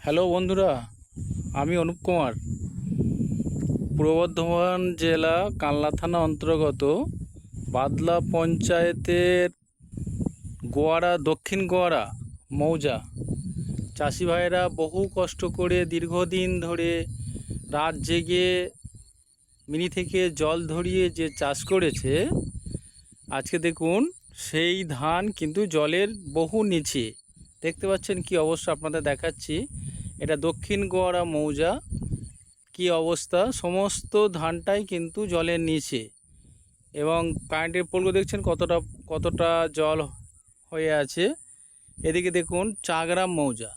Hello বন্ধুরা, আমি অনুপ কুমার। পূর্ব বর্ধমান জেলা কালনা থানা অন্তর্গত বাদলা পঞ্চায়েতের গোয়ারা দক্ষিণ গোয়ারা মৌজা চাষি ভাইয়েরা বহু কষ্ট করে দীর্ঘদিন ধরে রাত জেগে মিনি থেকে জল ধরিয়ে যে চাষ করেছে, আজকে দেখুন সেই ধান কিন্তু জলের বহু নিচে। দেখতে পাচ্ছেন কি অবস্থা, আপনাদের দেখাচ্ছি। এটা দক্ষিণ গোয়ারা মৌজা, কি অবস্থা, সমস্ত ধানটাই কিন্তু জলের নিচে। এবং কারেন্টের পোলগুলো দেখছেন কতটা কতটা জল হয়ে আছে। এদিকে দেখুন চাগরাম মৌজা,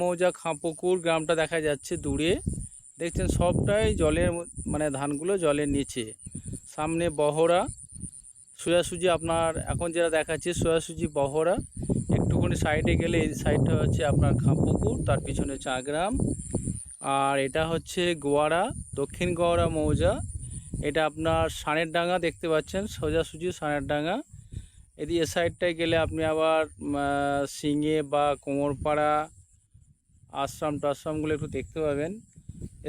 মৌজা খাঁপুকুর গ্রামটা দেখা যাচ্ছে দূরে। দেখছেন সবটাই জলের মানে ধানগুলো জলের নিচে। সামনে বহরা সোজাসুজি, আপনার এখন যেটা দেখাচ্ছে সোজাসুজি বহরা। একটুখানি সাইডে গেলে এই সাইডটা হচ্ছে আপনার খাঁপুকুর, তার পিছনে চাগ্রাম। আর এটা হচ্ছে গোয়ারা দক্ষিণ গোয়ারা মৌজা। এটা আপনার সানের ডাঙ্গা দেখতে পাচ্ছেন, সোজাসুজি সানের ডাঙ্গা। এদিকে সাইডটায় গেলে আপনি আবার সিঙে বা কোমরপাড়া আশ্রম টাশ্রমগুলো একটু দেখতে পাবেন।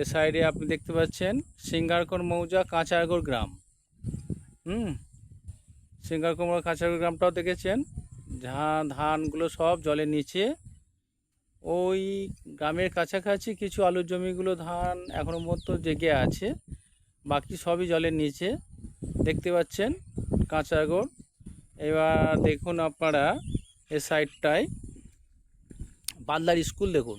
এ সাইডে আপনি দেখতে পাচ্ছেন সিঙ্গারকর মৌজা কাঁচারগড় গ্রাম। সিঙ্গারকর কাঁচারগড় গ্রামটাও দেখেছেন। ধানগুলো সব জলের নিচে। ওই গ্রামের কাছাকাছি কিছু আলুর জমিগুলো ধান এখনো মতো জেগে আছে, বাকি সবই জলের নিচে দেখতে পাচ্ছেন কাঁচারগড়। এবার দেখুন আপনারা এ সাইডটায় বাদলার স্কুল দেখুন,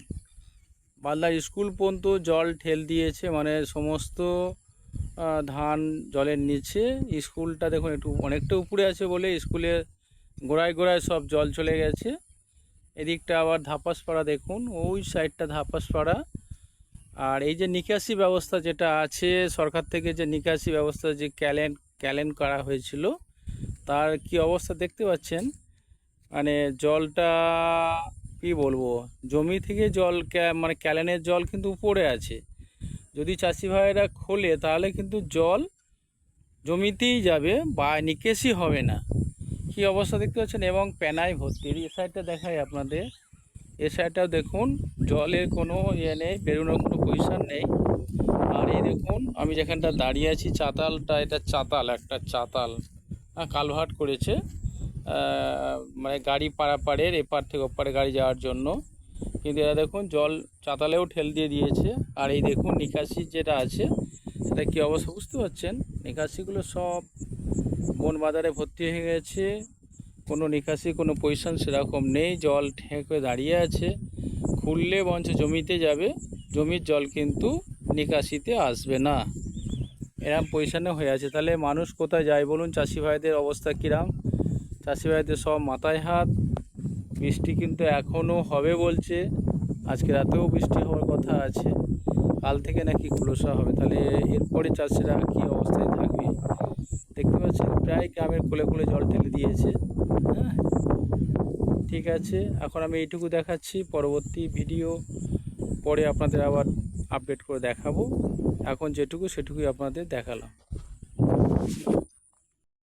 বাদলার স্কুল পর্যন্ত জল ঠেল দিয়েছে, মানে সমস্ত ধান জলের নিচে। স্কুলটা দেখুন একটু অনেকটা উপরে আছে বলে স্কুলের গোড়ায় গোড়ায় সব জল চলে গেছে। এদিকটা আবার ধাপাসপাড়া দেখুন, ওই সাইডটা ধাপাসপাড়া। আর এই যে নিকাশি ব্যবস্থা যেটা আছে সরকার থেকে, যে নিকাশি ব্যবস্থা যে ক্যালেন করা হয়েছিল, তার কি অবস্থা দেখতে পাচ্ছেন। মানে জলটা কি বলবো, জমি থেকে জল মানে ক্যালেনের জল কিন্তু উপরে আছে। যদি চাষি ভাইয়েরা খোলে তাহলে কিন্তু জল জমিতেই যাবে বা নিকাশি হবে না। কি অবস্থা দেখতে পাচ্ছেন, এবং প্যানায় ভর্তি। এই সাইডটা দেখায় আপনাদের, এ সাইডটাও দেখুন জলের কোনো ইয়ে নেই, বেরোনোর কোনো পজিশন নেই। আর এই দেখুন আমি যেখানটা দাঁড়িয়ে আছি, চাতালটা, এটা চাতাল, একটা চাতাল কালভার্ট করেছে, মানে গাড়ি পারাপারের এপার থেকে ওপারে গাড়ি যাওয়ার জন্য। কিন্তু এরা দেখুন জল চাতালেও ঠেল দিয়ে দিয়েছে। আর এই দেখুন নিকাশি যেটা আছে সেটা কী অবস্থা বুঝতে পারছেন। নিকাশিগুলো সব বন বাজারে ভর্তি হয়ে গেছে, কোনো নিকাশি কোনো পজিশন সেরকম নেই, জল ঠেকে দাঁড়িয়ে আছে। খুললে বঞ্চ জমিতে যাবে, জমির জল কিন্তু নিকাশিতে আসবে না, এরকম পজিশনে হয়ে আছে। তাহলে মানুষ কোথায় যায় বলুন, চাষি ভাইদের অবস্থা কীরকম। চাষি ভাইদের সব মাথায় হাত। বৃষ্টি কিন্তু এখনও হবে বলছে, আজকে রাতেও বৃষ্টি হওয়ার কথা আছে, কাল থেকে নাকি কুয়াশা হবে। তাহলে এরপরে চাষিরা কী অবস্থায় থাকবে দেখতে পাচ্ছেন, প্রায় গ্রামের কোলে কোলে জল ঠেলে দিয়েছে। হ্যাঁ, ঠিক আছে, এখন আমি এইটুকু দেখাচ্ছি, পরবর্তী ভিডিও পরে আপনাদের আবার আপডেট করে দেখাবো। এখন যেটুকু সেটুকুই আপনাদের দেখালাম।